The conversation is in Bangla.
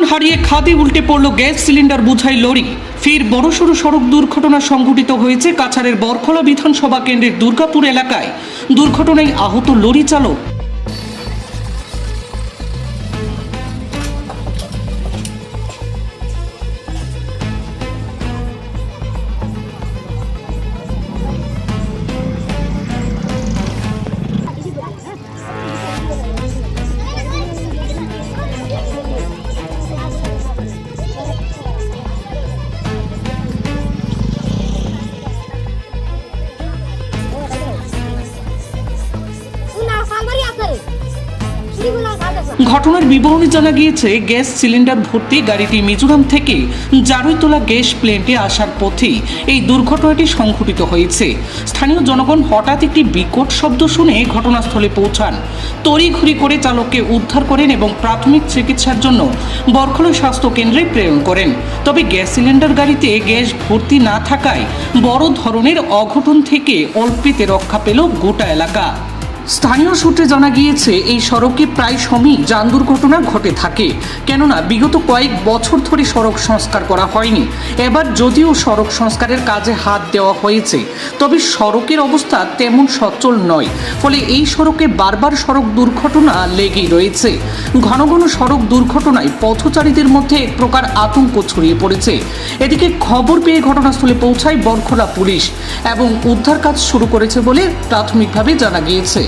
হারিয়ে খাদে উল্টে পড়ল গ্যাস সিলিন্ডার বোঝাই লরি। ফের বড়সড় সড়ক দুর্ঘটনা সংঘটিত হয়েছে কাছাড়ের বরখলা বিধানসভা কেন্দ্রের দুর্গাপুর এলাকায়। দুর্ঘটনায় আহত লরি চালক। ঘটনার বিবরণী জানা গিয়েছে, গ্যাস সিলিন্ডার ভর্তি গাড়িটি মিজোরাম থেকে জারুইতলা গ্যাস প্ল্যান্টে আসার পথেই এই দুর্ঘটনাটি সংঘটিত হয়েছে। স্থানীয় জনগণ হঠাৎ একটি বিকট শব্দ শুনে ঘটনাস্থলে পৌঁছান। তড়িঘড়ি করে চালককে উদ্ধার করেন এবং প্রাথমিক চিকিৎসার জন্য বরখলা স্বাস্থ্য কেন্দ্রে প্রেরণ করেন। তবে গ্যাস সিলিন্ডার গাড়িতে গ্যাস ভর্তি না থাকায় বড় ধরনের অঘটন থেকে অল্পেতে রক্ষা পেল গোটা এলাকা। স্থানীয় সূত্রে জানা গিয়েছে, এই সড়কে প্রায় সময়ই যান দুর্ঘটনা ঘটে থাকে, কেননা বিগত কয়েক বছর ধরে সড়ক সংস্কার করা হয়নি। এবার যদিও সড়ক সংস্কারের কাজে হাত দেওয়া হয়েছে, তবে সড়কের অবস্থা তেমন সচল নয়। ফলে এই সড়কে বারবার সড়ক দুর্ঘটনা লেগেই রয়েছে। ঘন ঘন সড়ক দুর্ঘটনায় পথচারীদের মধ্যে এক প্রকার আতঙ্ক ছড়িয়ে পড়েছে। এদিকে খবর পেয়ে ঘটনাস্থলে পৌঁছায় বরখলা পুলিশ এবং উদ্ধার কাজ শুরু করেছে বলে প্রাথমিকভাবে জানা গিয়েছে।